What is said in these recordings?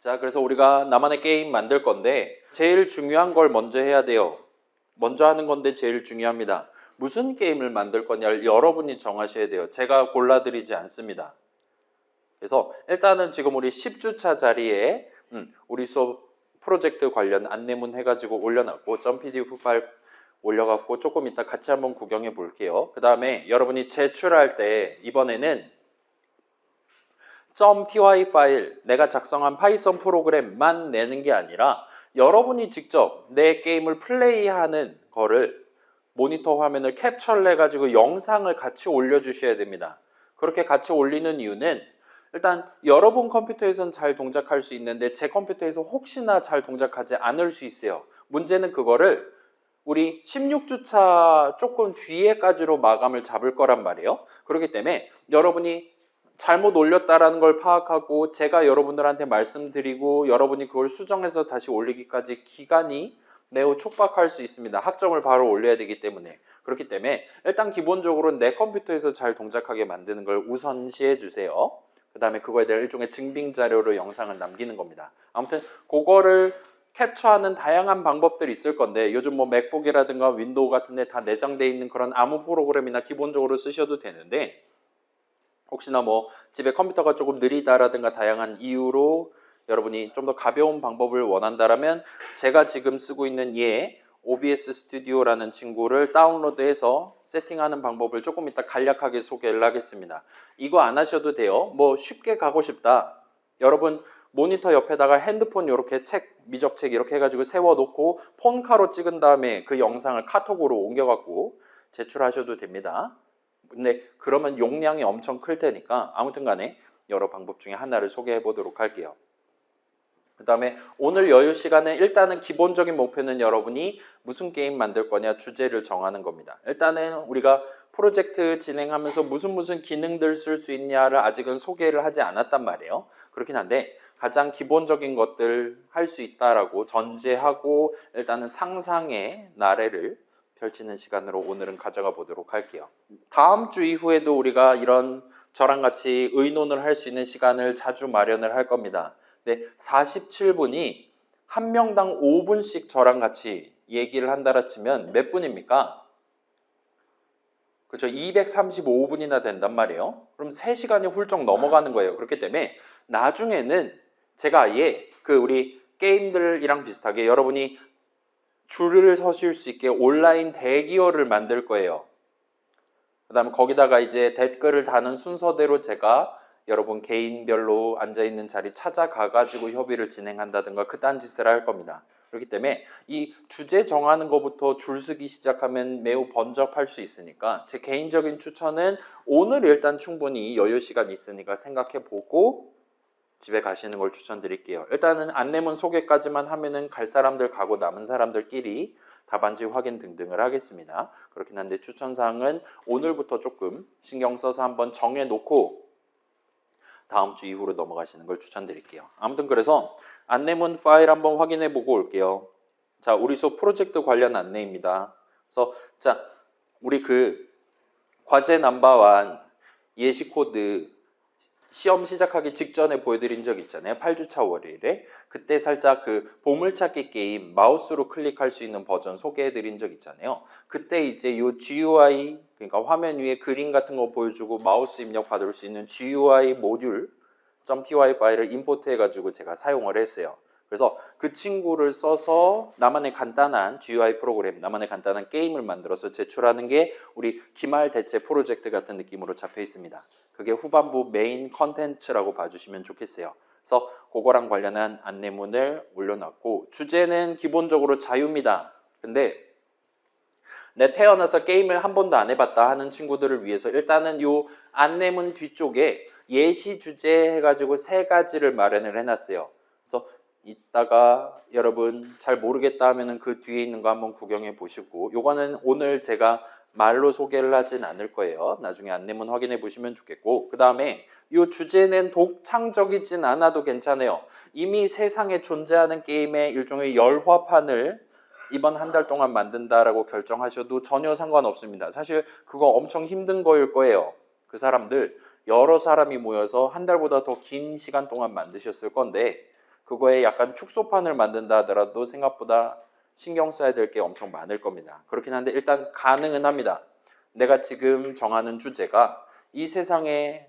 자, 그래서 우리가 나만의 게임 만들 건데 제일 중요한 걸 먼저 해야 돼요. 먼저 하는 건데 제일 중요합니다. 무슨 게임을 만들 거냐를 여러분이 정하셔야 돼요. 제가 골라드리지 않습니다. 그래서 일단은 지금 우리 10주차 자리에 우리 수업 프로젝트 관련 안내문 해가지고 올려놨고 .pdf 파일 올려갖고 조금 이따 같이 한번 구경해 볼게요. 그 다음에 여러분이 제출할 때 이번에는 .py 파일, 내가 작성한 파이썬 프로그램만 내는 게 아니라 여러분이 직접 내 게임을 플레이하는 거를 모니터 화면을 캡처를 해가지고 영상을 같이 올려주셔야 됩니다. 그렇게 같이 올리는 이유는 일단 여러분 컴퓨터에서는 잘 동작할 수 있는데 제 컴퓨터에서 혹시나 잘 동작하지 않을 수 있어요. 문제는 그거를 우리 16주차 조금 뒤에까지로 마감을 잡을 거란 말이에요. 그렇기 때문에 여러분이 잘못 올렸다라는 걸 파악하고 제가 여러분들한테 말씀드리고 여러분이 그걸 수정해서 다시 올리기까지 기간이 매우 촉박할 수 있습니다. 학점을 바로 올려야 되기 때문에. 그렇기 때문에 일단 기본적으로 내 컴퓨터에서 잘 동작하게 만드는 걸 우선시해 주세요. 그 다음에 그거에 대한 일종의 증빙 자료로 영상을 남기는 겁니다. 아무튼 그거를 캡처하는 다양한 방법들이 있을 건데 요즘 뭐 맥북이라든가 윈도우 같은 데 다 내장되어 있는 그런 아무 프로그램이나 기본적으로 쓰셔도 되는데 혹시나 뭐 집에 컴퓨터가 조금 느리다라든가 다양한 이유로 여러분이 좀 더 가벼운 방법을 원한다라면 제가 지금 쓰고 있는 OBS 스튜디오라는 친구를 다운로드해서 세팅하는 방법을 조금 이따 간략하게 소개를 하겠습니다. 이거 안 하셔도 돼요. 뭐 쉽게 가고 싶다. 여러분 모니터 옆에다가 핸드폰 이렇게 미적책 이렇게 해가지고 세워놓고 폰카로 찍은 다음에 그 영상을 카톡으로 옮겨갖고 제출하셔도 됩니다. 근데 그러면 용량이 엄청 클 테니까 아무튼 간에 여러 방법 중에 하나를 소개해 보도록 할게요. 그 다음에 오늘 여유 시간에 일단은 기본적인 목표는 여러분이 무슨 게임 만들 거냐 주제를 정하는 겁니다. 일단은 우리가 프로젝트 진행하면서 무슨 기능들 쓸 수 있냐를 아직은 소개를 하지 않았단 말이에요. 그렇긴 한데 가장 기본적인 것들 할 수 있다라고 전제하고 일단은 상상의 나래를 펼치는 시간으로 오늘은 가져가 보도록 할게요. 다음 주 이후에도 우리가 이런 저랑 같이 의논을 할 수 있는 시간을 자주 마련을 할 겁니다. 네, 47분이 한 명당 5분씩 저랑 같이 얘기를 한다라 치면 몇 분입니까? 그렇죠. 235분이나 된단 말이에요. 그럼 3시간이 훌쩍 넘어가는 거예요. 그렇기 때문에 나중에는 제가 아예 우리 게임들이랑 비슷하게 여러분이 줄을 서실 수 있게 온라인 대기어를 만들 거예요. 그 다음에 거기다가 이제 댓글을 다는 순서대로 제가 여러분 개인별로 앉아있는 자리 찾아가가지고 협의를 진행한다든가 그딴 짓을 할 겁니다. 그렇기 때문에 이 주제 정하는 것부터 줄서기 시작하면 매우 번잡할 수 있으니까 제 개인적인 추천은 오늘 일단 충분히 여유 시간이 있으니까 생각해보고 집에 가시는 걸 추천드릴게요. 일단은 안내문 소개까지만 하면은 갈 사람들 가고 남은 사람들끼리 답안지 확인 등등을 하겠습니다. 그렇긴 한데 추천사항은 오늘부터 조금 신경 써서 한번 정해놓고 다음 주 이후로 넘어가시는 걸 추천드릴게요. 아무튼 그래서 안내문 파일 한번 확인해 보고 올게요. 자, 우리 수업 프로젝트 관련 안내입니다. 그래서 자, 우리 과제 넘버1 예시 코드 시험 시작하기 직전에 보여드린 적 있잖아요. 8주차 월요일에. 그때 살짝 보물찾기 게임 마우스로 클릭할 수 있는 버전 소개해드린 적 있잖아요. 그때 이제 이 GUI, 그러니까 화면 위에 그림 같은 거 보여주고 마우스 입력 받을 수 있는 GUI 모듈 .py 파일을 임포트 해가지고 제가 사용을 했어요. 그래서 그 친구를 써서 나만의 간단한 GUI 프로그램, 나만의 간단한 게임을 만들어서 제출하는 게 우리 기말 대체 프로젝트 같은 느낌으로 잡혀 있습니다. 그게 후반부 메인 컨텐츠라고 봐주시면 좋겠어요. 그래서 그거랑 관련한 안내문을 올려놨고 주제는 기본적으로 자유입니다. 근데 내 태어나서 게임을 한 번도 안 해봤다 하는 친구들을 위해서 일단은 요 안내문 뒤쪽에 예시 주제 해가지고 3가지를 마련을 해놨어요. 그래서 이따가 여러분 잘 모르겠다 하면은 그 뒤에 있는 거 한번 구경해 보시고 요거는 오늘 제가 말로 소개를 하진 않을 거예요. 나중에 안내문 확인해 보시면 좋겠고 그 다음에 이 주제는 독창적이진 않아도 괜찮아요. 이미 세상에 존재하는 게임의 일종의 열화판을 이번 한 달 동안 만든다라고 결정하셔도 전혀 상관없습니다. 사실 그거 엄청 힘든 거일 거예요. 그 사람들 여러 사람이 모여서 한 달보다 더 긴 시간 동안 만드셨을 건데 그거에 약간 축소판을 만든다 하더라도 생각보다 신경 써야 될 게 엄청 많을 겁니다. 그렇긴 한데 일단 가능은 합니다. 내가 지금 정하는 주제가 이 세상에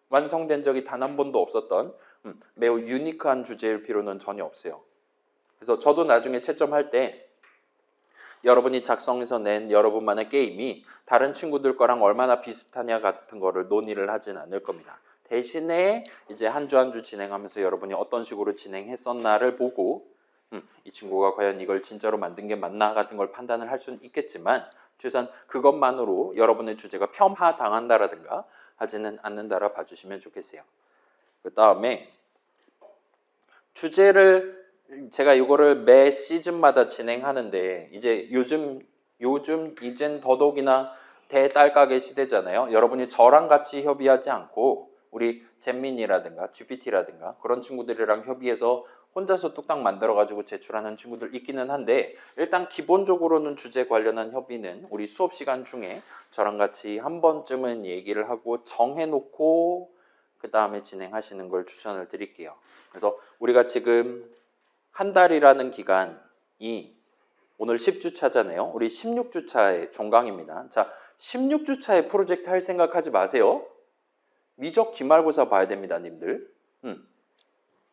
완성된 적이 단 한 번도 없었던 매우 유니크한 주제일 필요는 전혀 없어요. 그래서 저도 나중에 채점할 때 여러분이 작성해서 낸 여러분만의 게임이 다른 친구들 거랑 얼마나 비슷하냐 같은 거를 논의를 하진 않을 겁니다. 대신에 이제 한 주 한 주 진행하면서 여러분이 어떤 식으로 진행했었나를 보고 이 친구가 과연 이걸 진짜로 만든 게 맞나 같은 걸 판단을 할 수는 있겠지만 최소한 그것만으로 여러분의 주제가 폄하당한다라든가 하지는 않는다라 봐주시면 좋겠어요. 그 다음에 주제를 제가 이거를 매 시즌마다 진행하는데 이제 요즘 이젠 더더욱이나 대딸깍의 시대잖아요. 여러분이 저랑 같이 협의하지 않고 우리 잼민이라든가 GPT라든가 그런 친구들이랑 협의해서 혼자서 뚝딱 만들어가지고 제출하는 친구들 있기는 한데 일단 기본적으로는 주제 관련한 협의는 우리 수업 시간 중에 저랑 같이 한 번쯤은 얘기를 하고 정해놓고 그 다음에 진행하시는 걸 추천을 드릴게요. 그래서 우리가 지금 한 달이라는 기간이 오늘 10주차잖아요. 우리 16주차의 종강입니다. 자, 16주차에 프로젝트 할 생각하지 마세요. 미적 기말고사 봐야 됩니다, 님들.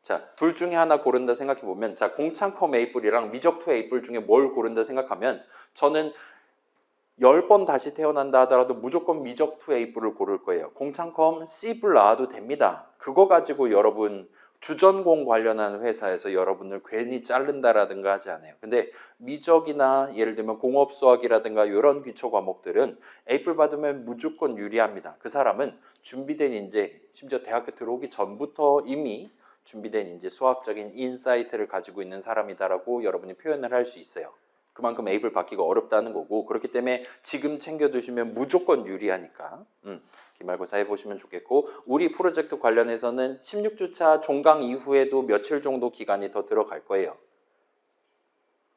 자, 둘 중에 하나 고른다 생각해보면 자, 공창컴 메이플이랑 미적 투 에이플 중에 뭘 고른다 생각하면 저는 10번 다시 태어난다 하더라도 무조건 미적 투 에이플을 고를 거예요. 공창컴 C불 나와도 됩니다. 그거 가지고 여러분 주전공 관련한 회사에서 여러분을 괜히 자른다라든가 하지 않아요. 근데 미적이나 예를 들면 공업수학이라든가 이런 기초 과목들은 에이플 받으면 무조건 유리합니다. 그 사람은 준비된 인재, 심지어 대학교 들어오기 전부터 이미 준비된 인재, 수학적인 인사이트를 가지고 있는 사람이다라고 여러분이 표현을 할 수 있어요. 그만큼 에이플 받기가 어렵다는 거고 그렇기 때문에 지금 챙겨두시면 무조건 유리하니까 기말고사 해보시면 좋겠고 우리 프로젝트 관련해서는 16주차 종강 이후에도 며칠 정도 기간이 더 들어갈 거예요.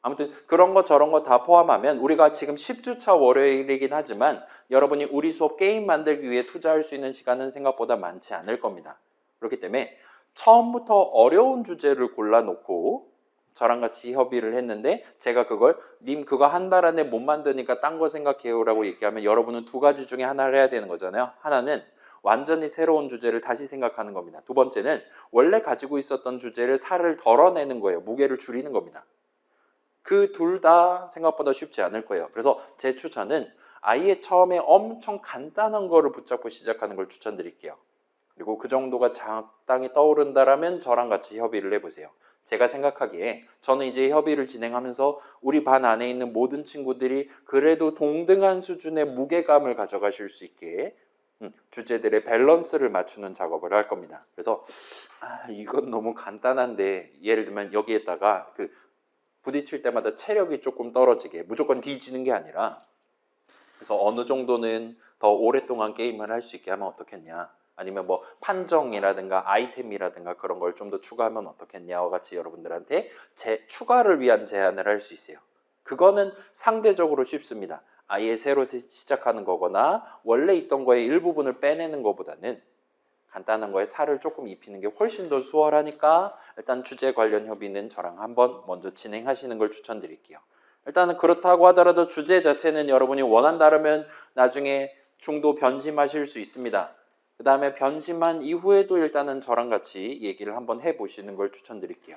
아무튼 그런 거 저런 거 다 포함하면 우리가 지금 10주차 월요일이긴 하지만 여러분이 우리 수업 게임 만들기 위해 투자할 수 있는 시간은 생각보다 많지 않을 겁니다. 그렇기 때문에 처음부터 어려운 주제를 골라놓고 저랑 같이 협의를 했는데 제가 그걸 님 그거 한 달 안에 못 만드니까 딴 거 생각해요 라고 얘기하면 여러분은 두 가지 중에 하나를 해야 되는 거잖아요. 하나는 완전히 새로운 주제를 다시 생각하는 겁니다. 두 번째는 원래 가지고 있었던 주제를 살을 덜어내는 거예요. 무게를 줄이는 겁니다. 그 둘 다 생각보다 쉽지 않을 거예요. 그래서 제 추천은 아예 처음에 엄청 간단한 거를 붙잡고 시작하는 걸 추천드릴게요. 그리고 그 정도가 적당히 떠오른다라면 저랑 같이 협의를 해보세요. 제가 생각하기에 저는 이제 협의를 진행하면서 우리 반 안에 있는 모든 친구들이 그래도 동등한 수준의 무게감을 가져가실 수 있게 주제들의 밸런스를 맞추는 작업을 할 겁니다. 그래서 이건 너무 간단한데 예를 들면 여기에다가 그 부딪힐 때마다 체력이 조금 떨어지게 무조건 뒤지는 게 아니라 그래서 어느 정도는 더 오랫동안 게임을 할 수 있게 하면 어떻겠냐 아니면 뭐 판정이라든가 아이템이라든가 그런 걸 좀 더 추가하면 어떻겠냐와 같이 여러분들한테 추가를 위한 제안을 할 수 있어요. 그거는 상대적으로 쉽습니다. 아예 새로 시작하는 거거나 원래 있던 거의 일부분을 빼내는 것보다는 간단한 거에 살을 조금 입히는 게 훨씬 더 수월하니까 일단 주제 관련 협의는 저랑 한번 먼저 진행하시는 걸 추천드릴게요. 일단은 그렇다고 하더라도 주제 자체는 여러분이 원한다면 나중에 중도 변심하실 수 있습니다. 그 다음에 변심한 이후에도 일단은 저랑 같이 얘기를 한번 해보시는 걸 추천드릴게요.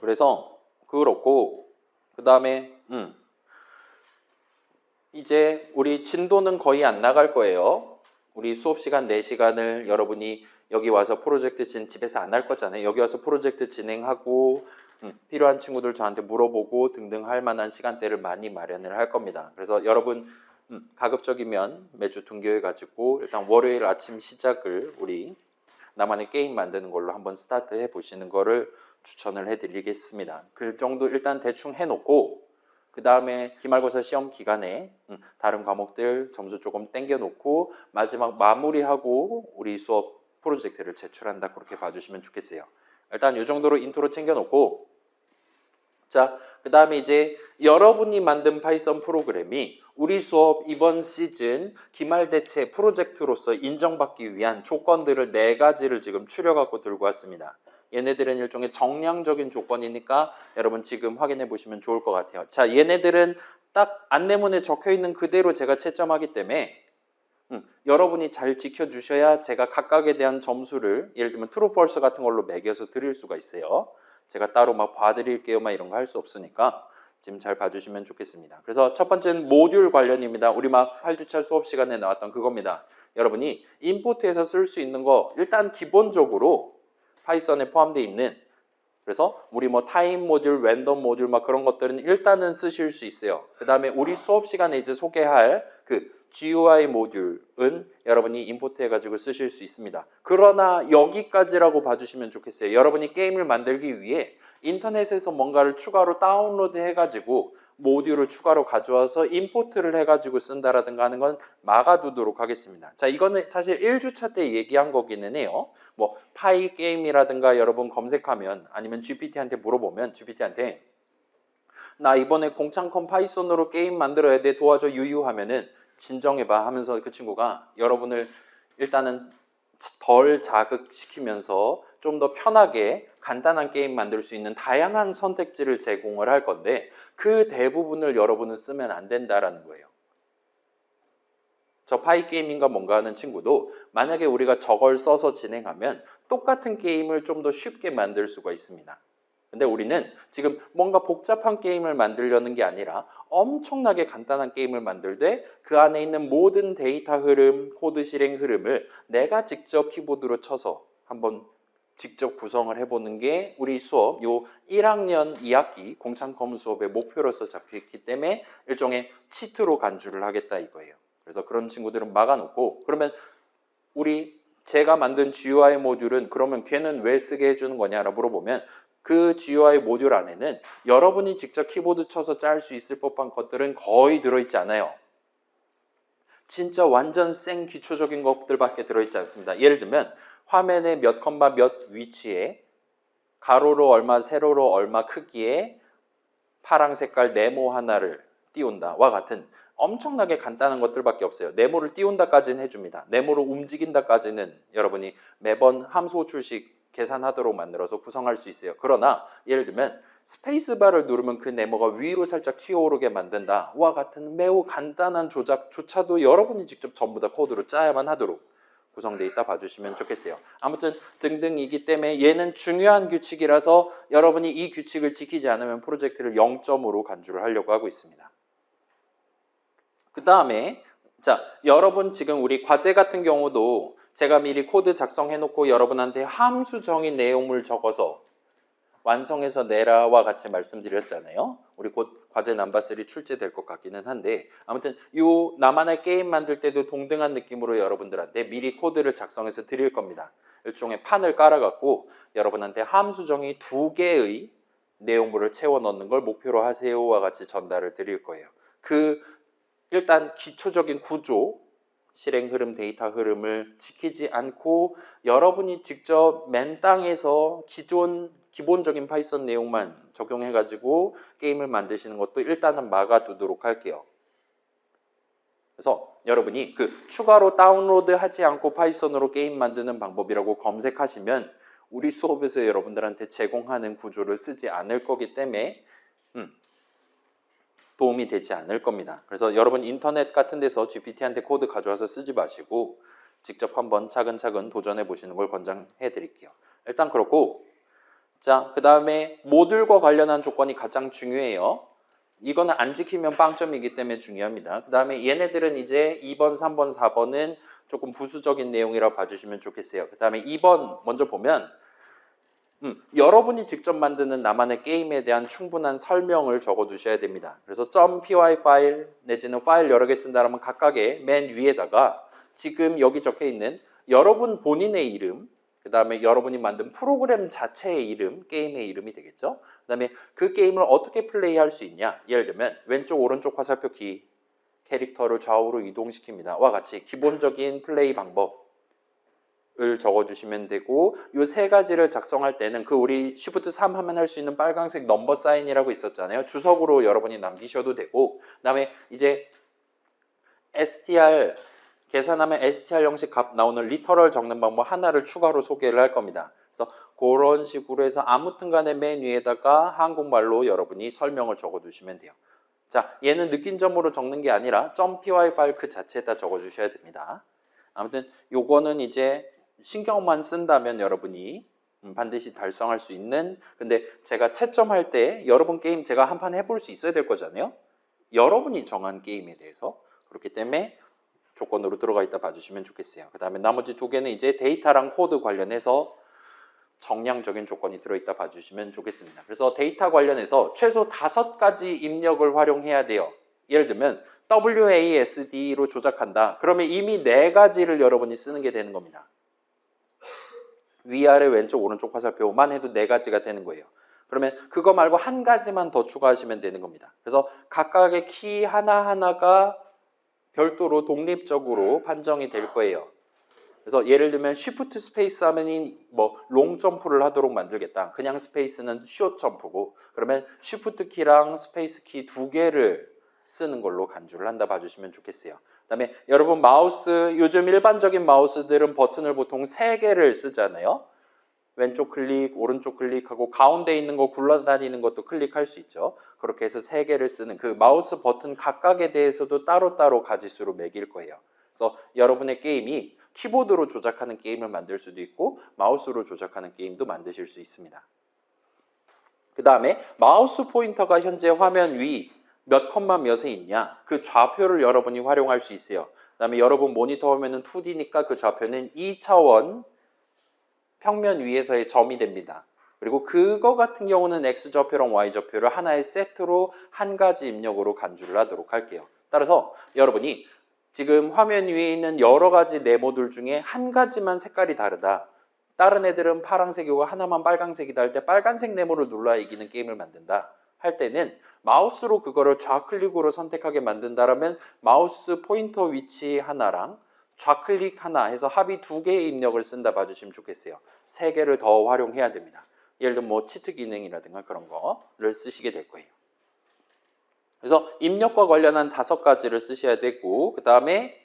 그래서 그렇고 그 다음에 이제 우리 진도는 거의 안 나갈 거예요. 우리 수업 시간 4시간을 여러분이 여기 와서 프로젝트 집에서 안 할 거잖아요. 여기 와서 프로젝트 진행하고 필요한 친구들 저한테 물어보고 등등 할 만한 시간대를 많이 마련을 할 겁니다. 그래서 여러분 가급적이면 매주 등교해 가지고 일단 월요일 아침 시작을 우리 나만의 게임 만드는 걸로 한번 스타트 해 보시는 거를 추천을 해 드리겠습니다. 그 정도 일단 대충 해 놓고 그 다음에 기말고사 시험 기간에 다른 과목들 점수 조금 땡겨 놓고 마지막 마무리하고 우리 수업 프로젝트를 제출한다 그렇게 봐주시면 좋겠어요. 일단 이 정도로 인트로 챙겨 놓고 자, 그 다음에 이제 여러분이 만든 파이썬 프로그램이 우리 수업 이번 시즌 기말대체 프로젝트로서 인정받기 위한 조건들을 4가지를 지금 추려갖고 들고 왔습니다. 얘네들은 일종의 정량적인 조건이니까 여러분 지금 확인해 보시면 좋을 것 같아요. 자, 얘네들은 딱 안내문에 적혀 있는 그대로 제가 채점하기 때문에 여러분이 잘 지켜주셔야 제가 각각에 대한 점수를 예를 들면 true, false 같은 걸로 매겨서 드릴 수가 있어요. 제가 따로 막 봐드릴게요 막 이런 거 할 수 없으니까 지금 잘 봐주시면 좋겠습니다. 그래서 첫 번째는 모듈 관련입니다. 우리 막 8주차 수업 시간에 나왔던 그겁니다. 여러분이 임포트해서 쓸 수 있는 거 일단 기본적으로 파이썬에 포함되어 있는 그래서 우리 뭐 타임 모듈, 랜덤 모듈 막 그런 것들은 일단은 쓰실 수 있어요. 그 다음에 우리 수업 시간에 이제 소개할 그 GUI 모듈은 여러분이 임포트 해가지고 쓰실 수 있습니다. 그러나 여기까지라고 봐주시면 좋겠어요. 여러분이 게임을 만들기 위해 인터넷에서 뭔가를 추가로 다운로드 해가지고 모듈을 추가로 가져와서 임포트를 해가지고 쓴다라든가 하는 건 막아두도록 하겠습니다. 자, 이거는 사실 1주차 때 얘기한 거기는 해요. 뭐 파이 게임이라든가 여러분 검색하면 아니면 GPT한테 물어보면 GPT한테 나 이번에 공창컴 파이썬으로 게임 만들어야 돼 도와줘 유유하면은 진정해봐 하면서 그 친구가 여러분을 일단은 덜 자극시키면서 좀 더 편하게 간단한 게임 만들 수 있는 다양한 선택지를 제공을 할 건데 그 대부분을 여러분은 쓰면 안 된다라는 거예요. 저 파이 게임인가 뭔가 하는 친구도 만약에 우리가 저걸 써서 진행하면 똑같은 게임을 좀 더 쉽게 만들 수가 있습니다. 근데 우리는 지금 뭔가 복잡한 게임을 만들려는 게 아니라 엄청나게 간단한 게임을 만들되 그 안에 있는 모든 데이터 흐름, 코드 실행 흐름을 내가 직접 키보드로 쳐서 한번 직접 구성을 해보는 게 우리 수업 요 1학년 2학기 공창컴 수업의 목표로서 잡혀있기 때문에 일종의 치트로 간주를 하겠다 이거예요. 그래서 그런 친구들은 막아놓고 그러면 우리 제가 만든 GUI 모듈은 그러면 걔는 왜 쓰게 해주는 거냐라고 물어보면 그 GUI 모듈 안에는 여러분이 직접 키보드 쳐서 짤 수 있을 법한 것들은 거의 들어있지 않아요. 진짜 완전 생 기초적인 것들밖에 들어있지 않습니다. 예를 들면 화면의 몇 컴마 몇 위치에 가로로 얼마, 세로로 얼마 크기에 파랑 색깔 네모 하나를 띄운다와 같은 엄청나게 간단한 것들밖에 없어요. 네모를 띄운다까지는 해줍니다. 네모를 움직인다까지는 여러분이 매번 함수 호출식 계산하도록 만들어서 구성할 수 있어요. 그러나 예를 들면 스페이스바를 누르면 그 네모가 위로 살짝 튀어오르게 만든다와 같은 매우 간단한 조작조차도 여러분이 직접 전부 다 코드로 짜야만 하도록 구성되어 있다 봐주시면 좋겠어요. 아무튼 등등이기 때문에 얘는 중요한 규칙이라서 여러분이 이 규칙을 지키지 않으면 프로젝트를 0점으로 간주를 하려고 하고 있습니다. 그 다음에 자, 여러분 지금 우리 과제 같은 경우도 제가 미리 코드 작성해 놓고 여러분한테 함수 정의 내용물 적어서 완성해서 내라와 같이 말씀드렸잖아요. 우리 곧 과제 넘버 3 출제될 것 같기는 한데 아무튼 요 나만의 게임 만들 때도 동등한 느낌으로 여러분들한테 미리 코드를 작성해서 드릴 겁니다. 일종의 판을 깔아갖고 여러분한테 함수 정의 2개의 내용물을 채워 넣는 걸 목표로 하세요와 같이 전달을 드릴 거예요. 그 일단 기초적인 구조, 실행 흐름, 데이터 흐름을 지키지 않고 여러분이 직접 맨 땅에서 기본적인 파이썬 내용만 적용해가지고 게임을 만드시는 것도 일단은 막아두도록 할게요. 그래서 여러분이 그 추가로 다운로드 하지 않고 파이썬으로 게임 만드는 방법이라고 검색하시면 우리 수업에서 여러분들한테 제공하는 구조를 쓰지 않을 거기 때문에 도움이 되지 않을 겁니다. 그래서 여러분 인터넷 같은 데서 GPT한테 코드 가져와서 쓰지 마시고 직접 한번 차근차근 도전해 보시는 걸 권장해 드릴게요. 일단 그렇고 자, 그 다음에 모듈과 관련한 조건이 가장 중요해요. 이거는 안 지키면 빵점이기 때문에 중요합니다. 그 다음에 얘네들은 이제 2번, 3번, 4번은 조금 부수적인 내용이라고 봐주시면 좋겠어요. 그 다음에 2번 먼저 보면 여러분이 직접 만드는 나만의 게임에 대한 충분한 설명을 적어 두셔야 됩니다. 그래서 .py 파일 내지는 파일 여러 개 쓴다면 각각의 맨 위에다가 지금 여기 적혀 있는 여러분 본인의 이름, 그 다음에 여러분이 만든 프로그램 자체의 이름, 게임의 이름이 되겠죠. 그 다음에 그 게임을 어떻게 플레이할 수 있냐. 예를 들면 왼쪽 오른쪽 화살표 키, 캐릭터를 좌우로 이동시킵니다. 와 같이 기본적인 플레이 방법을 적어주시면 되고 이 세 가지를 작성할 때는 그 우리 Shift 3 하면 할 수 있는 빨간색 넘버 사인이라고 있었잖아요. 주석으로 여러분이 남기셔도 되고 그 다음에 이제 str 계산하면 str 형식 값 나오는 리터럴 적는 방법 하나를 추가로 소개를 할 겁니다. 그래서 그런 식으로 해서 아무튼 간에 맨 위에다가 한국말로 여러분이 설명을 적어주시면 돼요. 자, 얘는 느낀 점으로 적는 게 아니라 .py 파일 그 자체에다 적어주셔야 됩니다. 아무튼 요거는 이제 신경만 쓴다면 여러분이 반드시 달성할 수 있는, 근데 제가 채점할 때 여러분 게임 제가 한 판 해볼 수 있어야 될 거잖아요. 여러분이 정한 게임에 대해서. 그렇기 때문에 조건으로 들어가 있다 봐주시면 좋겠어요. 그 다음에 나머지 두 개는 이제 데이터랑 코드 관련해서 정량적인 조건이 들어있다 봐주시면 좋겠습니다. 그래서 데이터 관련해서 최소 5가지 입력을 활용해야 돼요. 예를 들면 WASD로 조작한다. 그러면 이미 4가지를 여러분이 쓰는 게 되는 겁니다. 위아래 왼쪽 오른쪽 화살표만 해도 4가지가 되는 거예요. 그러면 그거 말고 한 가지만 더 추가하시면 되는 겁니다. 그래서 각각의 키 하나하나가 별도로 독립적으로 판정이 될 거예요. 그래서 예를 들면 Shift 스페이스 하면 롱 점프를 하도록 만들겠다. 그냥 스페이스는 숏 점프고 그러면 Shift 키랑 스페이스 키 2개를 쓰는 걸로 간주를 한다 봐주시면 좋겠어요. 그 다음에 여러분 마우스 요즘 일반적인 마우스들은 버튼을 보통 3개를 쓰잖아요. 왼쪽 클릭, 오른쪽 클릭하고 가운데 있는 거 굴러다니는 것도 클릭할 수 있죠. 그렇게 해서 3개를 쓰는 그 마우스 버튼 각각에 대해서도 따로따로 가지수로 매길 거예요. 그래서 여러분의 게임이 키보드로 조작하는 게임을 만들 수도 있고 마우스로 조작하는 게임도 만드실 수 있습니다. 그 다음에 마우스 포인터가 현재 화면 위 몇 컴마 몇에 있냐 그 좌표를 여러분이 활용할 수 있어요. 그 다음에 여러분 모니터 화면은 2D니까 그 좌표는 2차원 평면 위에서의 점이 됩니다. 그리고 그거 같은 경우는 X좌표랑 Y좌표를 하나의 세트로 한 가지 입력으로 간주를 하도록 할게요. 따라서 여러분이 지금 화면 위에 있는 여러 가지 네모들 중에 한 가지만 색깔이 다르다. 다른 애들은 파란색이고 하나만 빨간색이다 할 때 빨간색 네모를 눌러야 이기는 게임을 만든다. 할 때는 마우스로 그거를 좌클릭으로 선택하게 만든다라면 마우스 포인터 위치 하나랑 좌클릭 하나 해서 합의 2개의 입력을 쓴다 봐주시면 좋겠어요. 3개를 더 활용해야 됩니다. 예를 들면 치트 기능이라든가 그런 거를 쓰시게 될 거예요. 그래서 입력과 관련한 5가지를 쓰셔야 되고 그 다음에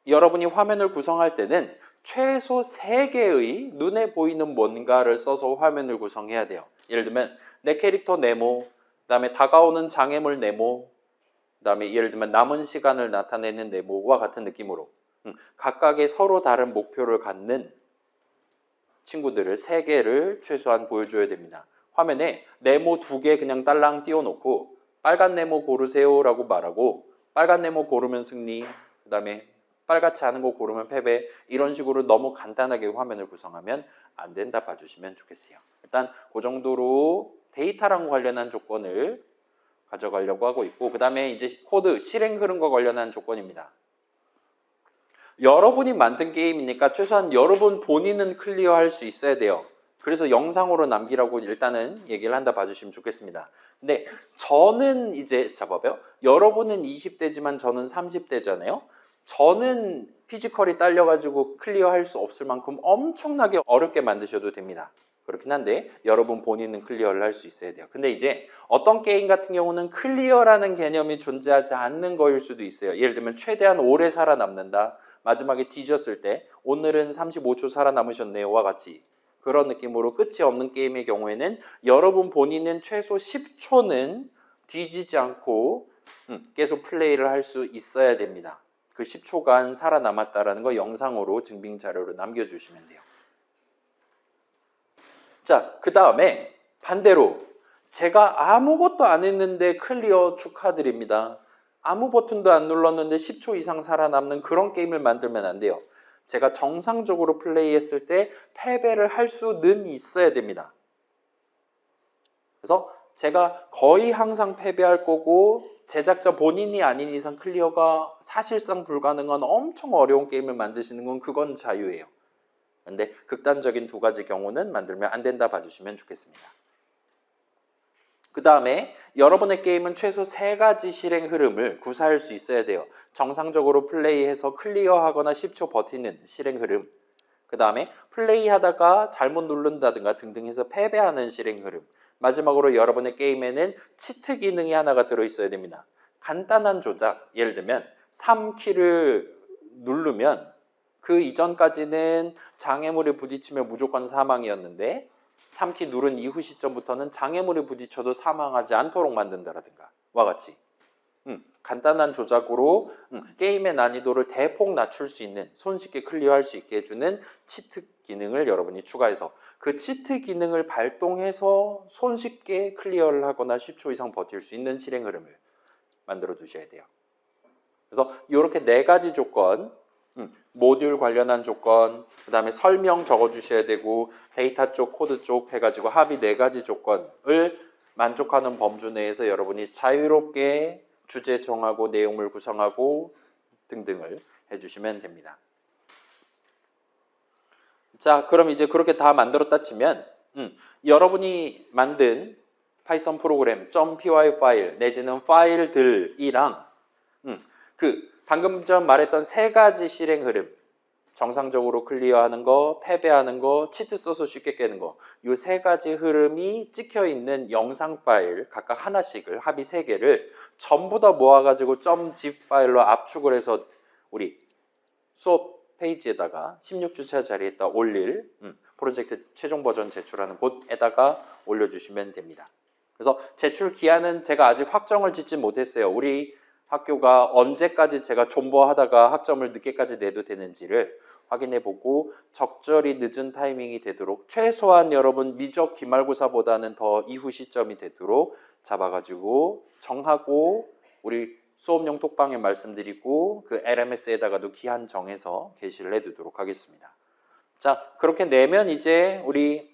여러분이 화면을 구성할 때는 최소 3개의 눈에 보이는 뭔가를 써서 화면을 구성해야 돼요. 예를 들면 내 캐릭터 네모, 그 다음에 다가오는 장애물 네모, 그 다음에 예를 들면 남은 시간을 나타내는 네모와 같은 느낌으로 각각의 서로 다른 목표를 갖는 친구들을 3개를 최소한 보여줘야 됩니다. 화면에 네모 2개 그냥 딸랑 띄워놓고 빨간 네모 고르세요 라고 말하고 빨간 네모 고르면 승리, 그 다음에 빨갛지 않은 거 고르면 패배, 이런 식으로 너무 간단하게 화면을 구성하면 안 된다 봐주시면 좋겠어요. 일단 그 정도로 데이터랑 관련한 조건을 가져가려고 하고 있고 그 다음에 이제 코드 실행 흐름과 관련한 조건입니다. 여러분이 만든 게임이니까 최소한 여러분 본인은 클리어할 수 있어야 돼요. 그래서 영상으로 남기라고 일단은 얘기를 한다 봐주시면 좋겠습니다. 근데 저는 이제 봐봐요. 여러분은 20대지만 저는 30대잖아요. 저는 피지컬이 딸려가지고 클리어할 수 없을 만큼 엄청나게 어렵게 만드셔도 됩니다. 그렇긴 한데 여러분 본인은 클리어를 할 수 있어야 돼요. 근데 이제 어떤 게임 같은 경우는 클리어라는 개념이 존재하지 않는 거일 수도 있어요. 예를 들면 최대한 오래 살아남는다. 마지막에 뒤졌을 때 오늘은 35초 살아남으셨네요와 같이 그런 느낌으로 끝이 없는 게임의 경우에는 여러분 본인은 최소 10초는 뒤지지 않고 계속 플레이를 할 수 있어야 됩니다. 그 10초간 살아남았다라는 거 영상으로 증빙 자료로 남겨주시면 돼요. 자, 그 다음에 반대로 제가 아무것도 안 했는데 클리어 축하드립니다. 아무 버튼도 안 눌렀는데 10초 이상 살아남는 그런 게임을 만들면 안 돼요. 제가 정상적으로 플레이했을 때 패배를 할 수는 있어야 됩니다. 그래서 제가 거의 항상 패배할 거고 제작자 본인이 아닌 이상 클리어가 사실상 불가능한 엄청 어려운 게임을 만드시는 건 그건 자유예요. 근데 극단적인 2가지 경우는 만들면 안 된다 봐주시면 좋겠습니다. 그 다음에 여러분의 게임은 최소 3가지 실행 흐름을 구사할 수 있어야 돼요. 정상적으로 플레이해서 클리어하거나 10초 버티는 실행 흐름, 그 그 다음에 플레이하다가 잘못 누른다든가 등등 해서 패배하는 실행 흐름. 마지막으로 여러분의 게임에는 치트 기능이 하나가 들어있어야 됩니다. 간단한 조작, 예를 들면 3키를 누르면 그 이전까지는 장애물에 부딪히면 무조건 사망이었는데 3키 누른 이후 시점부터는 장애물에 부딪혀도 사망하지 않도록 만든다라든가 와 같이 간단한 조작으로 게임의 난이도를 대폭 낮출 수 있는, 손쉽게 클리어할 수 있게 해주는 치트 기능을 여러분이 추가해서 그 치트 기능을 발동해서 손쉽게 클리어를 하거나 10초 이상 버틸 수 있는 실행 흐름을 만들어 두셔야 돼요. 그래서 이렇게 4가지 조건, 모듈 관련한 조건, 그 다음에 설명 적어 주셔야 되고 데이터 쪽, 코드 쪽 해가지고 합의 4가지 조건을 만족하는 범주 내에서 여러분이 자유롭게 주제 정하고 내용을 구성하고 등등을 해주시면 됩니다. 자, 그럼 이제 그렇게 다 만들었다 치면 여러분이 만든 파이썬 프로그램 .py 파일 내지는 파일들이랑 방금 전 말했던 3가지 실행 흐름, 정상적으로 클리어하는 거, 패배하는 거, 치트 써서 쉽게 깨는 거, 이 3가지 흐름이 찍혀 있는 영상 파일 각각 하나씩을 합의 3개를 전부 다 모아가지고 .zip 파일로 압축을 해서 우리 수업 페이지에다가 16주차 자리에다 올릴 프로젝트 최종 버전 제출하는 곳에다가 올려주시면 됩니다. 그래서 제출 기한은 제가 아직 확정을 짓지 못했어요. 우리 학교가 언제까지 제가 존버하다가 학점을 늦게까지 내도 되는지를 확인해보고 적절히 늦은 타이밍이 되도록 최소한 여러분 미적 기말고사보다는 더 이후 시점이 되도록 잡아가지고 정하고 우리 수업용 톡방에 말씀드리고 그 LMS에다가도 기한 정해서 게시를 해두도록 하겠습니다. 자, 그렇게 내면 이제 우리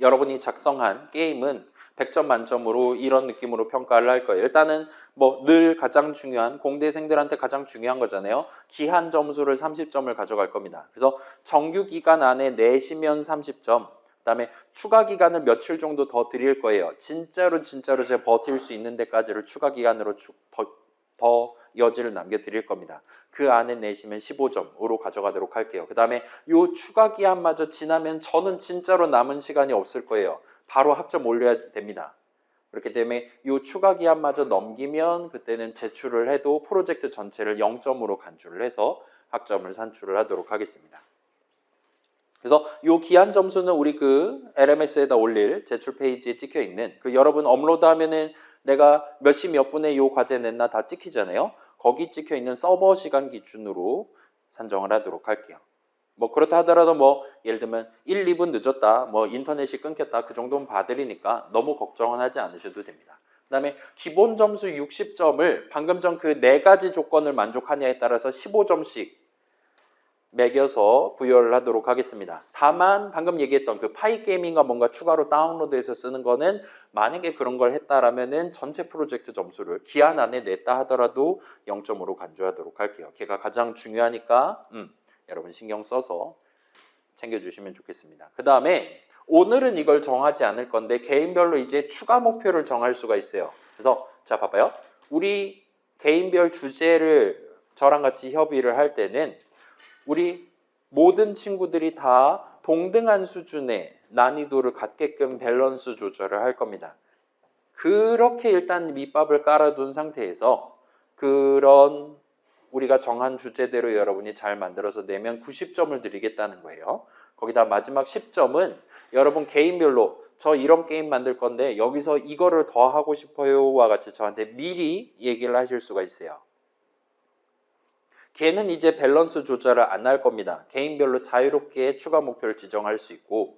여러분이 작성한 게임은 100점 만점으로 이런 느낌으로 평가를 할 거예요. 일단은 뭐 늘 가장 중요한, 공대생들한테 가장 중요한 거잖아요. 기한 점수를 30점을 가져갈 겁니다. 그래서 정규 기간 안에 내시면 30점, 그다음에 추가 기간을 며칠 정도 더 드릴 거예요. 진짜로 제가 버틸 수 있는 데까지를 추가 기간으로 더 여지를 남겨드릴 겁니다. 그 안에 내시면 15점으로 가져가도록 할게요. 그 다음에 이 추가 기한마저 지나면 저는 진짜로 남은 시간이 없을 거예요. 바로 학점 올려야 됩니다. 그렇기 때문에 이 추가 기한마저 넘기면 그때는 제출을 해도 프로젝트 전체를 0점으로 간주를 해서 학점을 산출을 하도록 하겠습니다. 그래서 이 기한 점수는 우리 그 LMS에다 올릴 제출 페이지에 찍혀 있는 그 여러분 업로드하면은 내가 몇 시 몇 분에 이 과제 냈나 다 찍히잖아요. 거기 찍혀 있는 서버 시간 기준으로 산정을 하도록 할게요. 뭐 그렇다 하더라도 뭐 예를 들면 1, 2분 늦었다, 뭐 인터넷이 끊겼다, 그 정도는 봐드리니까 너무 걱정은 하지 않으셔도 됩니다. 그 다음에 기본 점수 60점을 방금 전 그 4가지 조건을 만족하냐에 따라서 15점씩 매겨서 부여를 하도록 하겠습니다. 다만 방금 얘기했던 그 파이게이밍과 뭔가 추가로 다운로드해서 쓰는 거는 만약에 그런 걸 했다라면은 전체 프로젝트 점수를 기한 안에 냈다 하더라도 0점으로 간주하도록 할게요. 걔가 가장 중요하니까 여러분 신경 써서 챙겨주시면 좋겠습니다. 그 다음에 오늘은 이걸 정하지 않을 건데 개인별로 이제 추가 목표를 정할 수가 있어요. 그래서 자 봐봐요. 우리 개인별 주제를 저랑 같이 협의를 할 때는 우리 모든 친구들이 다 동등한 수준의 난이도를 갖게끔 밸런스 조절을 할 겁니다. 그렇게 일단 밑밥을 깔아둔 상태에서 그런 우리가 정한 주제대로 여러분이 잘 만들어서 내면 90점을 드리겠다는 거예요. 거기다 마지막 10점은 여러분 개인별로 저 이런 게임 만들 건데 여기서 이거를 더 하고 싶어요와 같이 저한테 미리 얘기를 하실 수가 있어요. 걔는 이제 밸런스 조절을 안 할 겁니다. 개인별로 자유롭게 추가 목표를 지정할 수 있고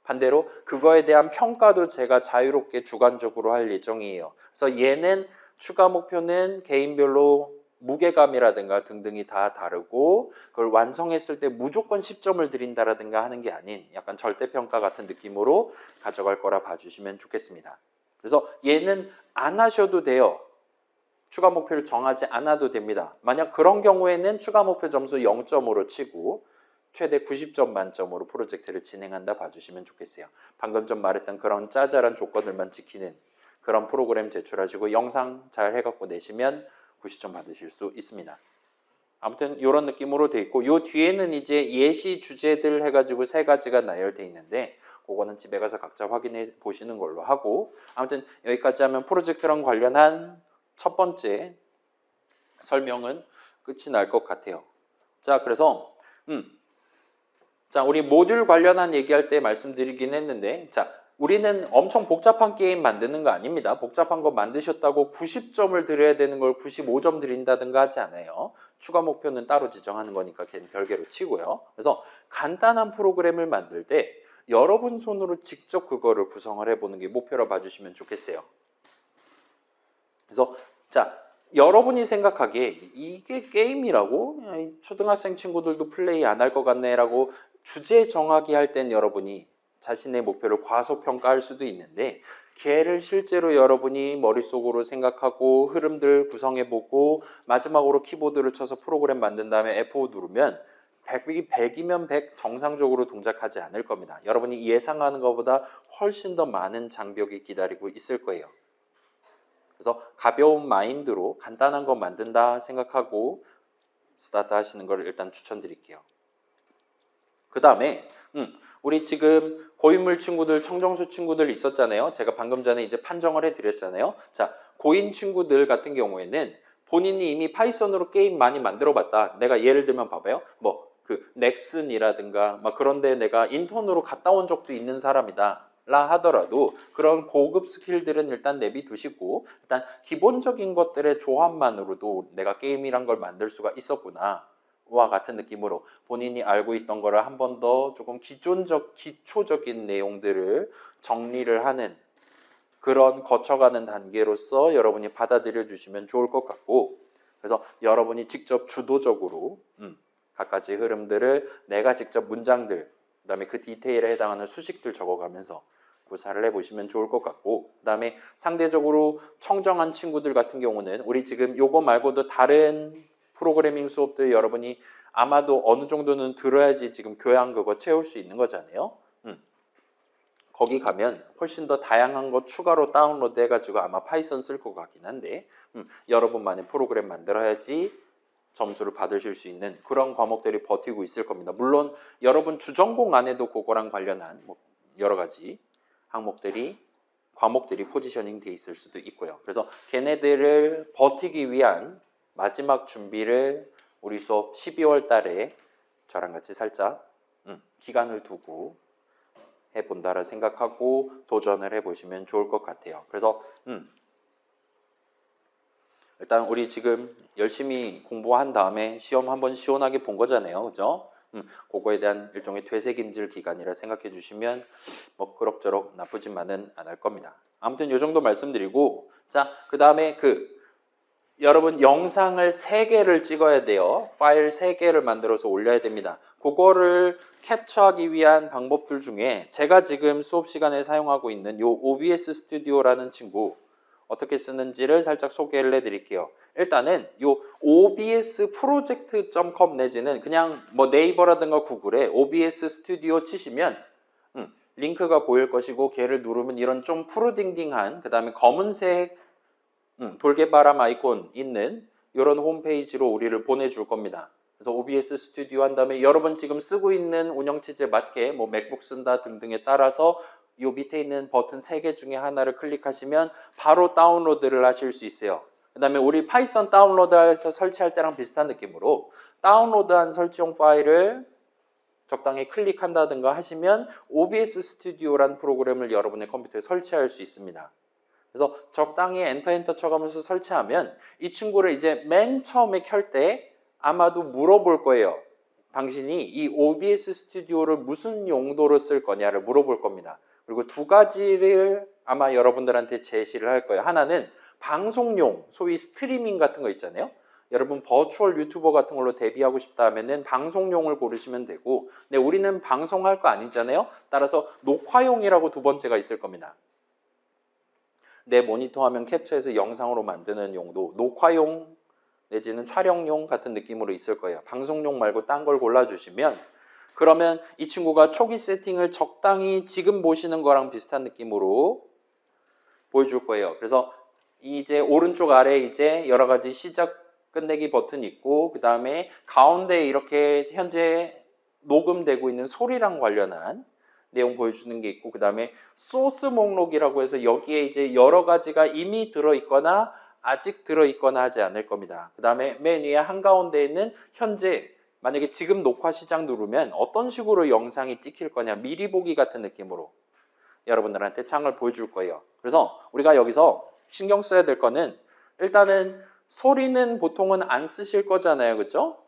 반대로 그거에 대한 평가도 제가 자유롭게 주관적으로 할 예정이에요. 그래서 얘는 추가 목표는 개인별로 무게감이라든가 등등이 다 다르고 그걸 완성했을 때 무조건 10점을 드린다라든가 하는 게 아닌 약간 절대평가 같은 느낌으로 가져갈 거라 봐주시면 좋겠습니다. 그래서 얘는 안 하셔도 돼요. 추가 목표를 정하지 않아도 됩니다. 만약 그런 경우에는 추가 목표 점수 0점으로 치고 최대 90점 만점으로 프로젝트를 진행한다 봐주시면 좋겠어요. 방금 전 말했던 그런 짜잘한 조건들만 지키는 그런 프로그램 제출하시고 영상 잘 해갖고 내시면 90점 받으실 수 있습니다. 아무튼 이런 느낌으로 돼 있고 요 뒤에는 이제 예시 주제들 해가지고 3가지가 나열돼 있는데 그거는 집에 가서 각자 확인해 보시는 걸로 하고 아무튼 여기까지 하면 프로젝트랑 관련한 첫 번째 설명은 끝이 날 것 같아요. 자, 그래서 자, 우리 모듈 관련한 얘기할 때 말씀드리긴 했는데 자, 우리는 엄청 복잡한 게임 만드는 거 아닙니다. 복잡한 거 만드셨다고 90점을 드려야 되는 걸 95점 드린다든가 하지 않아요. 추가 목표는 따로 지정하는 거니까 걔는 별개로 치고요. 그래서 간단한 프로그램을 만들 때 여러분 손으로 직접 그거를 구성을 해보는 게 목표로 봐주시면 좋겠어요. 그래서 자, 여러분이 생각하기에 이게 게임이라고? 초등학생 친구들도 플레이 안 할 것 같네 라고 주제 정하기 할 땐 여러분이 자신의 목표를 과소평가할 수도 있는데 걔를 실제로 여러분이 머릿속으로 생각하고 흐름들 구성해보고 마지막으로 키보드를 쳐서 프로그램 만든 다음에 F5 누르면 100이면 100 정상적으로 동작하지 않을 겁니다. 여러분이 예상하는 것보다 훨씬 더 많은 장벽이 기다리고 있을 거예요. 그래서 가벼운 마인드로 간단한 거 만든다 생각하고 스타트 하시는 걸 일단 추천드릴게요. 그 다음에 우리 지금 고인물 친구들, 청정수 친구들 있었잖아요. 제가 방금 전에 이제 판정을 해드렸잖아요. 자, 고인 친구들 같은 경우에는 본인이 이미 파이썬으로 게임 많이 만들어봤다. 내가 예를 들면 봐봐요. 뭐 그 넥슨이라든가 막 그런데 내가 인턴으로 갔다 온 적도 있는 사람이다. 라 하더라도 그런 고급 스킬들은 일단 내비두시고 일단 기본적인 것들의 조합만으로도 내가 게임이란 걸 만들 수가 있었구나. 와 같은 느낌으로 본인이 알고 있던 거를 한 번 더 조금 기초적인 내용들을 정리를 하는 그런 거쳐가는 단계로서 여러분이 받아들여 주시면 좋을 것 같고 그래서 여러분이 직접 주도적으로 갖가지 흐름들을 내가 직접 문장들 그 다음에 그 디테일에 해당하는 수식들 적어가면서 구사를 해보시면 좋을 것 같고 그 다음에 상대적으로 청정한 친구들 같은 경우는 우리 지금 요거 말고도 다른 프로그래밍 수업들 여러분이 아마도 어느 정도는 들어야지 지금 교양 그거 채울 수 있는 거잖아요. 거기 가면 훨씬 더 다양한 거 추가로 다운로드 해가지고 아마 파이썬 쓸 것 같긴 한데 여러분만의 프로그램 만들어야지 점수를 받으실 수 있는 그런 과목들이 버티고 있을 겁니다. 물론 여러분 주전공 안에도 그거랑 관련한 뭐 여러 가지 과목들이 포지셔닝 돼 있을 수도 있고요. 그래서 걔네들을 버티기 위한 마지막 준비를 우리 수업 12월 달에 저랑 같이 살짝 기간을 두고 해본다라 생각하고 도전을 해보시면 좋을 것 같아요. 그래서 일단 우리 지금 열심히 공부한 다음에 시험 한번 시원하게 본 거잖아요. 그죠? 그거에 대한 일종의 되새김질 기간이라 생각해 주시면 뭐 그럭저럭 나쁘지만은 않을 겁니다. 아무튼 이 정도 말씀드리고 자, 그 다음에 여러분 영상을 3개를 찍어야 돼요. 파일 3개를 만들어서 올려야 됩니다. 그거를 캡처하기 위한 방법들 중에 제가 지금 수업 시간에 사용하고 있는 요 OBS 스튜디오라는 친구 어떻게 쓰는지를 살짝 소개를 해드릴게요. 일단은 요 obsproject.com 내지는 그냥 뭐 네이버라든가 구글에 OBS 스튜디오 치시면 링크가 보일 것이고 걔를 누르면 이런 좀 푸르딩딩한 그 다음에 검은색 돌개바람 아이콘 있는 이런 홈페이지로 우리를 보내줄 겁니다. 그래서 OBS 스튜디오 한 다음에 여러분 지금 쓰고 있는 운영체제 맞게 뭐 맥북 쓴다 등등에 따라서 이 밑에 있는 버튼 3개 중에 하나를 클릭하시면 바로 다운로드를 하실 수 있어요. 그 다음에 우리 파이썬 다운로드해서 설치할 때랑 비슷한 느낌으로 다운로드한 설치용 파일을 적당히 클릭한다든가 하시면 OBS 스튜디오라는 프로그램을 여러분의 컴퓨터에 설치할 수 있습니다. 그래서 적당히 엔터 쳐가면서 설치하면 이 친구를 이제 맨 처음에 켤 때 아마도 물어볼 거예요. 당신이 이 OBS 스튜디오를 무슨 용도로 쓸 거냐를 물어볼 겁니다. 그리고 2가지를 아마 여러분들한테 제시를 할 거예요. 하나는 방송용, 소위 스트리밍 같은 거 있잖아요. 여러분 버추얼 유튜버 같은 걸로 데뷔하고 싶다 하면은 방송용을 고르시면 되고 근데 우리는 방송할 거 아니잖아요. 따라서 녹화용이라고 2번째가 있을 겁니다. 내 모니터 화면 캡처해서 영상으로 만드는 용도, 녹화용 내지는 촬영용 같은 느낌으로 있을 거예요. 방송용 말고 딴 걸 골라주시면 그러면 이 친구가 초기 세팅을 적당히 지금 보시는 거랑 비슷한 느낌으로 보여줄 거예요. 그래서 이제 오른쪽 아래 이제 여러 가지 시작 끝내기 버튼 있고 그 다음에 가운데 이렇게 현재 녹음되고 있는 소리랑 관련한 내용 보여주는 게 있고 그 다음에 소스 목록이라고 해서 여기에 이제 여러 가지가 이미 들어있거나 아직 들어있거나 하지 않을 겁니다. 그 다음에 맨 위에 한가운데 있는 현재 만약에 지금 녹화 시작 누르면 어떤 식으로 영상이 찍힐 거냐 미리 보기 같은 느낌으로 여러분들한테 창을 보여줄 거예요. 그래서 우리가 여기서 신경 써야 될 거는 일단은 소리는 보통은 안 쓰실 거잖아요. 그렇죠?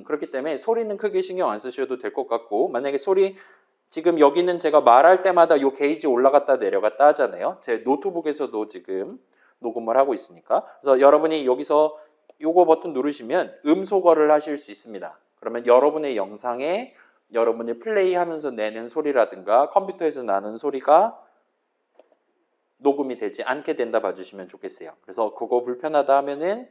그렇기 때문에 소리는 크게 신경 안 쓰셔도 될 것 같고 만약에 소리 지금 여기는 제가 말할 때마다 요 게이지 올라갔다 내려갔다 하잖아요. 제 노트북에서도 지금 녹음을 하고 있으니까. 그래서 여러분이 여기서 요거 버튼 누르시면 음소거를 하실 수 있습니다. 그러면 여러분의 영상에 여러분이 플레이하면서 내는 소리라든가 컴퓨터에서 나는 소리가 녹음이 되지 않게 된다 봐주시면 좋겠어요. 그래서 그거 불편하다 하면은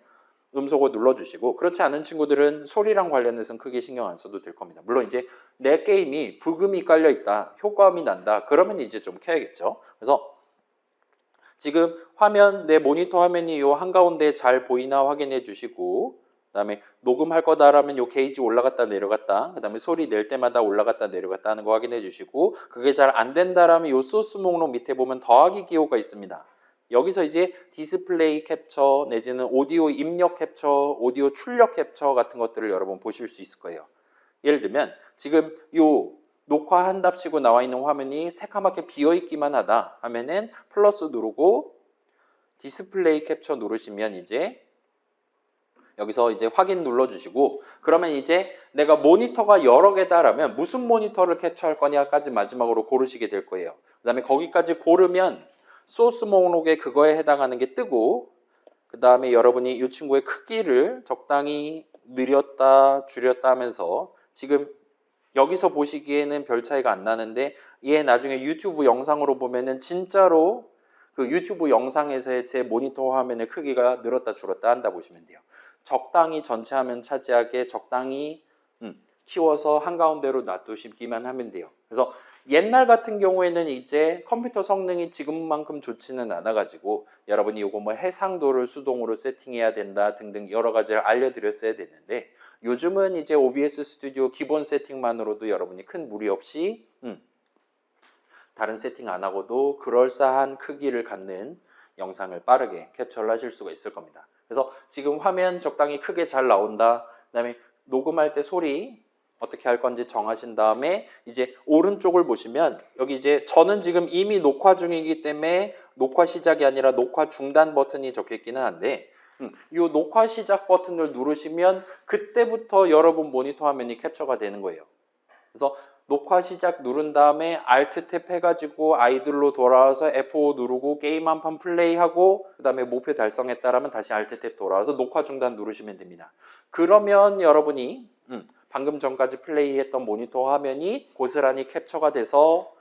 음소거 눌러주시고 그렇지 않은 친구들은 소리랑 관련해서는 크게 신경 안 써도 될 겁니다. 물론 이제 내 게임이 부금이 깔려 있다, 효과음이 난다 그러면 이제 좀 켜야겠죠. 그래서 지금 화면 내 모니터 화면이 요 한가운데 잘 보이나 확인해 주시고 그다음에 녹음할 거다라면 요 게이지 올라갔다 내려갔다 그다음에 소리 낼 때마다 올라갔다 내려갔다 하는 거 확인해 주시고 그게 잘 안 된다라면 요 소스 목록 밑에 보면 더하기 기호가 있습니다. 여기서 이제 디스플레이 캡처 내지는 오디오 입력 캡처, 오디오 출력 캡처 같은 것들을 여러분 보실 수 있을 거예요. 예를 들면 지금 요 녹화한답시고 나와 있는 화면이 새까맣게 비어있기만 하다 하면은 플러스 누르고 디스플레이 캡처 누르시면 이제 여기서 이제 확인 눌러주시고 그러면 이제 내가 모니터가 여러 개다라면 무슨 모니터를 캡처할 거냐까지 마지막으로 고르시게 될 거예요. 그 다음에 거기까지 고르면 소스 목록에 그거에 해당하는 게 뜨고 그 다음에 여러분이 이 친구의 크기를 적당히 늘렸다 줄였다 하면서 지금 여기서 보시기에는 별 차이가 안 나는데 얘 나중에 유튜브 영상으로 보면은 진짜로 그 유튜브 영상에서의 제 모니터 화면의 크기가 늘었다 줄었다 한다 보시면 돼요. 적당히 전체 화면 차지하게 적당히 키워서 한가운데로 놔두시기만 하면 돼요. 그래서 옛날 같은 경우에는 이제 컴퓨터 성능이 지금만큼 좋지는 않아가지고 여러분이 요거 뭐 해상도를 수동으로 세팅해야 된다 등등 여러 가지를 알려드렸어야 되는데 요즘은 이제 OBS 스튜디오 기본 세팅만으로도 여러분이 큰 무리 없이 다른 세팅 안 하고도 그럴싸한 크기를 갖는 영상을 빠르게 캡처를 하실 수가 있을 겁니다. 그래서 지금 화면 적당히 크게 잘 나온다. 그다음에 녹음할 때 소리 어떻게 할 건지 정하신 다음에 이제 오른쪽을 보시면 여기 이제 저는 지금 이미 녹화 중이기 때문에 녹화 시작이 아니라 녹화 중단 버튼이 적혀 있기는 한데 이 녹화 시작 버튼을 누르시면 그때부터 여러분 모니터 화면이 캡처가 되는 거예요. 그래서 녹화 시작 누른 다음에 Alt 탭 해가지고 아이들로 돌아와서 F5 누르고 게임 한 판 플레이하고 그 다음에 목표 달성했다라면 다시 Alt 탭 돌아와서 녹화 중단 누르시면 됩니다. 그러면 여러분이 방금 전까지 플레이했던 모니터 화면이 고스란히 캡처가 돼서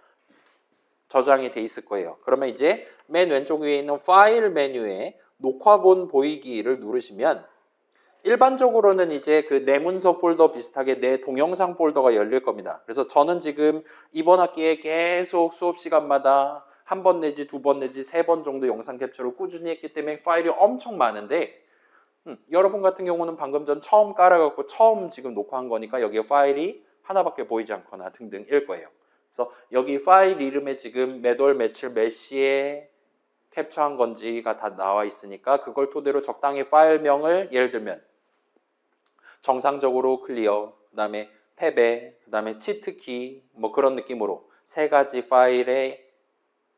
저장이 돼 있을 거예요. 그러면 이제 맨 왼쪽 위에 있는 파일 메뉴에 녹화본 보이기를 누르시면 일반적으로는 이제 그 내 문서 폴더 비슷하게 내 동영상 폴더가 열릴 겁니다. 그래서 저는 지금 이번 학기에 계속 수업 시간마다 한 번 내지 두 번 내지 세 번 정도 영상 캡처를 꾸준히 했기 때문에 파일이 엄청 많은데 여러분 같은 경우는 방금 전 처음 깔아갖고 처음 지금 녹화한 거니까 여기에 파일이 하나밖에 보이지 않거나 등등일 거예요. 그래서 여기 파일 이름에 지금 몇 월 며칠 몇 시에 캡처한 건지가 다 나와 있으니까 그걸 토대로 적당히 파일명을 예를 들면 정상적으로 클리어, 그 다음에 패배, 그 다음에 치트키 뭐 그런 느낌으로 세 가지 파일의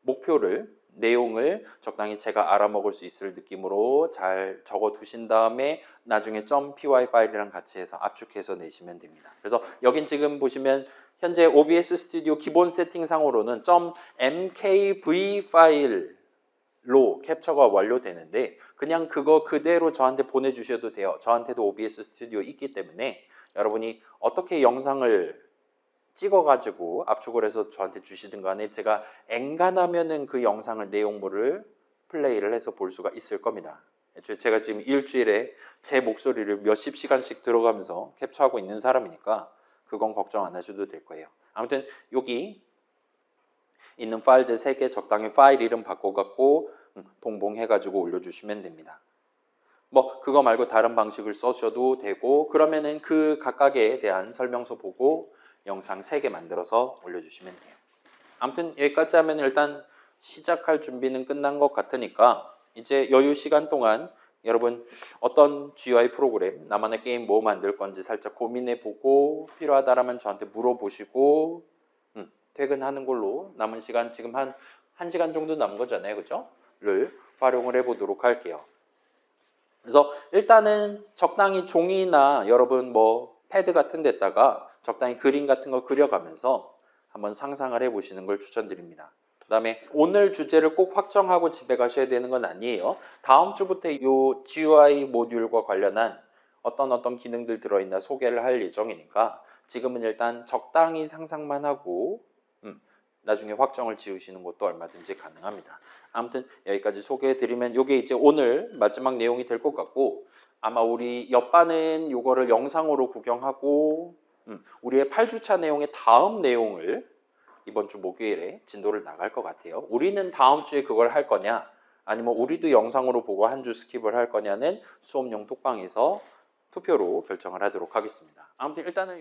목표를 내용을 적당히 제가 알아먹을 수 있을 느낌으로 잘 적어 두신 다음에 나중에 .py 파일이랑 같이 해서 압축해서 내시면 됩니다. 그래서 여긴 지금 보시면 현재 OBS 스튜디오 기본 세팅상으로는 .mkv 파일로 캡처가 완료되는데 그냥 그거 그대로 저한테 보내주셔도 돼요. 저한테도 OBS 스튜디오 있기 때문에 여러분이 어떻게 영상을 찍어가지고 압축을 해서 저한테 주시든 간에 제가 엔간하면은 그 영상을 내용물을 플레이를 해서 볼 수가 있을 겁니다. 제가 지금 일주일에 제 목소리를 몇십 시간씩 들어가면서 캡처하고 있는 사람이니까 그건 걱정 안 하셔도 될 거예요. 아무튼 여기 있는 파일들 3개 적당히 파일 이름 바꿔갖고 동봉해가지고 올려주시면 됩니다. 뭐 그거 말고 다른 방식을 써셔도 되고 그러면은 그 각각에 대한 설명서 보고 영상 3개 만들어서 올려주시면 돼요. 아무튼 여기까지 하면 일단 시작할 준비는 끝난 것 같으니까 이제 여유 시간 동안 여러분 어떤 GUI 프로그램, 나만의 게임 뭐 만들 건지 살짝 고민해 보고 필요하다라면 저한테 물어보시고 퇴근하는 걸로 남은 시간 지금 한 1시간 정도 남은 거잖아요. 그죠? 를 활용을 해보도록 할게요. 그래서 일단은 적당히 종이나 여러분 뭐 패드 같은 데다가 적당히 그림 같은 거 그려가면서 한번 상상을 해보시는 걸 추천드립니다. 그 다음에 오늘 주제를 꼭 확정하고 집에 가셔야 되는 건 아니에요. 다음 주부터 이 GUI 모듈과 관련한 어떤 기능들 들어있나 소개를 할 예정이니까 지금은 일단 적당히 상상만 하고 나중에 확정을 지으시는 것도 얼마든지 가능합니다. 아무튼 여기까지 소개해드리면 이게 이제 오늘 마지막 내용이 될 것 같고 아마 우리 옆반은 이거를 영상으로 구경하고 우리의 8주차 내용의 다음 내용을 이번 주 목요일에 진도를 나갈 것 같아요. 우리는 다음 주에 그걸 할 거냐 아니면 우리도 영상으로 보고 한 주 스킵을 할 거냐는 수업용 톡방에서 투표로 결정을 하도록 하겠습니다. 아무튼 일단은